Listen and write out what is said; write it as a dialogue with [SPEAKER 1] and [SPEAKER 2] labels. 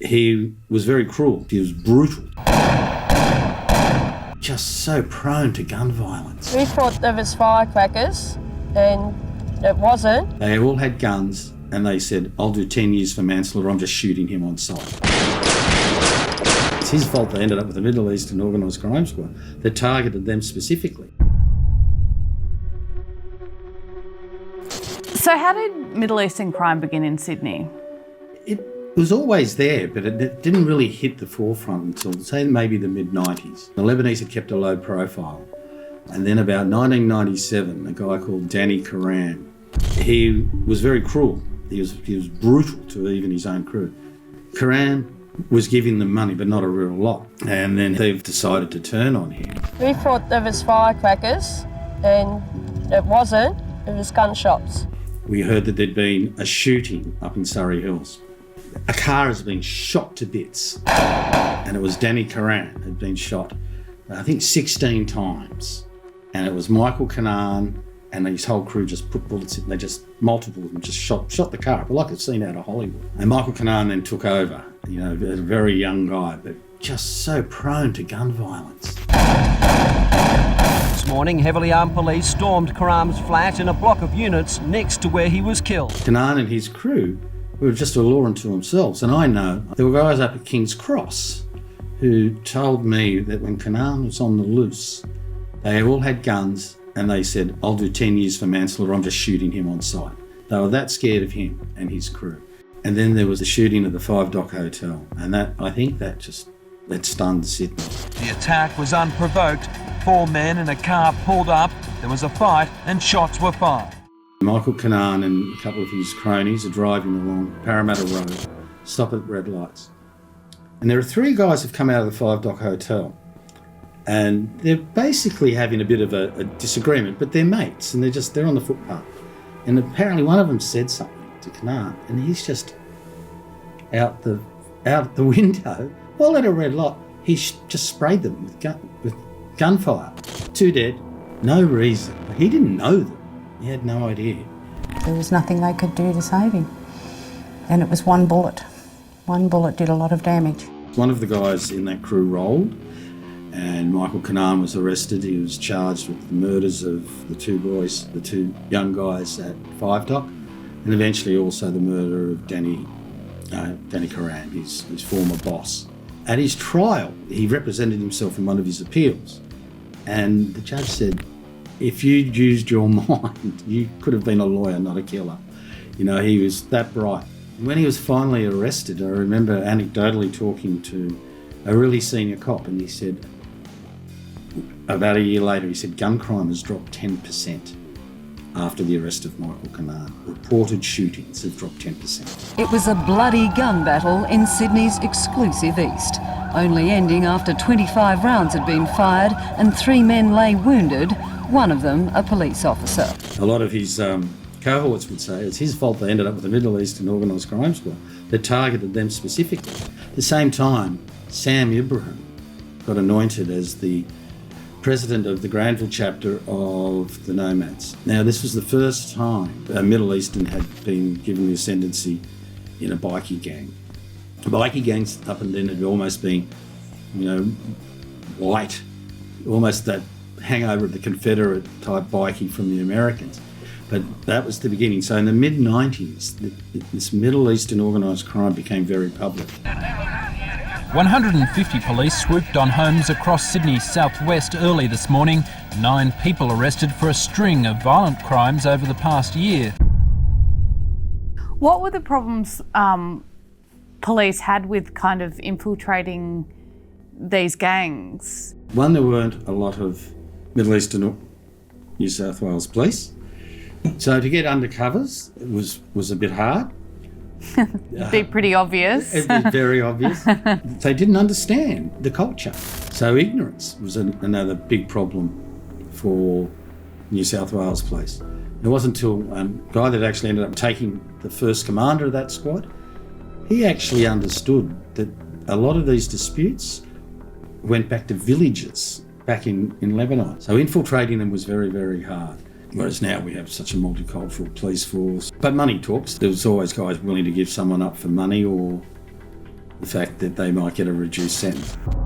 [SPEAKER 1] He was very cruel. He was brutal. Just so prone to gun violence.
[SPEAKER 2] We thought there was firecrackers, and it wasn't.
[SPEAKER 1] They all had guns, and they said, I'll do 10 years for manslaughter, I'm just shooting him on sight. It's his fault they ended up with a Middle Eastern organised crime squad that targeted them specifically.
[SPEAKER 3] So how did Middle Eastern crime begin in Sydney?
[SPEAKER 1] It was always there, but it didn't really hit the forefront until, say, maybe the mid-90s. The Lebanese had kept a low profile. And then about 1997, a guy called Danny Karan, he was very cruel. He was brutal to even his own crew. Karan was giving them money, but not a real lot. And then they've decided to turn on him.
[SPEAKER 2] We thought there was firecrackers, and it wasn't. It was gunshots.
[SPEAKER 1] We heard that there'd been a shooting up in Surrey Hills. A car has been shot to bits, and it was Danny Karan had been shot, I think 16 times. And it was Michael Kanaan and his whole crew just put bullets in. They just, multiple of them just shot the car up, like it's seen out of Hollywood. And Michael Kanaan then took over, you know, a very young guy, but just so prone to gun violence.
[SPEAKER 4] This morning, heavily armed police stormed Karam's flat in a block of units next to where he was killed.
[SPEAKER 1] Kanaan and his crew were just a law unto themselves. And I know there were guys up at King's Cross who told me that when Kanaan was on the loose, they all had guns and they said, I'll do 10 years for manslaughter, I'm just shooting him on sight. They were that scared of him and his crew. And then there was the shooting at the 5 Dock Hotel, and I think that stunned Sydney.
[SPEAKER 4] The attack was unprovoked. 4 men in a car pulled up, there was a fight and shots were fired.
[SPEAKER 1] Michael Kanaan and a couple of his cronies are driving along Parramatta Road, stop at red lights. And there are 3 guys who've come out of the 5 Dock Hotel, and they're basically having a bit of a disagreement, but they're mates, and they're on the footpath. And apparently one of them said something to Kanaan, and he's just out the window, while at a red light, he just sprayed them with gunfire. 2 dead, no reason. He didn't know them. He had no idea.
[SPEAKER 5] There was nothing they could do to save him. And it was one bullet. One bullet did a lot of damage.
[SPEAKER 1] One of the guys in that crew rolled, and Michael Kanaan was arrested. He was charged with the murders of the 2 young guys at 5 Dock, and eventually also the murder of Danny Karan, his former boss. At his trial, he represented himself in one of his appeals, and the judge said, if you'd used your mind, you could have been a lawyer, not a killer. You know, he was that bright. When he was finally arrested, I remember anecdotally talking to a really senior cop, and he said, about a year later, he said, gun crime has dropped 10% after the arrest of Michael Kanaan. Reported shootings have dropped 10%.
[SPEAKER 6] It was a bloody gun battle in Sydney's exclusive East, only ending after 25 rounds had been fired and 3 men lay wounded, one of them a police officer.
[SPEAKER 1] A lot of his cohorts would say it's his fault they ended up with a Middle Eastern organised crime squad that targeted them specifically. At the same time, Sam Ibrahim got anointed as the president of the Granville chapter of the Nomads. Now, this was the first time a Middle Eastern had been given the ascendancy in a bikie gang. Bikie gangs up and then had almost been, you know, white, almost that hangover of the Confederate type bikie from the Americans. But that was the beginning. So in the mid-90s, this Middle Eastern organised crime became very public.
[SPEAKER 7] 150 police swooped on homes across Sydney's southwest early this morning. 9 people arrested for a string of violent crimes over the past year.
[SPEAKER 3] What were the problems police had with kind of infiltrating these gangs?
[SPEAKER 1] One, there weren't a lot of Middle Eastern New South Wales police. So to get undercovers, it was a bit hard.
[SPEAKER 3] It'd be pretty obvious.
[SPEAKER 1] It'd be very obvious. They didn't understand the culture. So ignorance was another big problem for New South Wales police. It wasn't until a guy that actually ended up taking the first commander of that squad, he actually understood that a lot of these disputes went back to villages back in Lebanon. So infiltrating them was very, very hard. Whereas now we have such a multicultural police force. But money talks. There was always guys willing to give someone up for money or the fact that they might get a reduced sentence.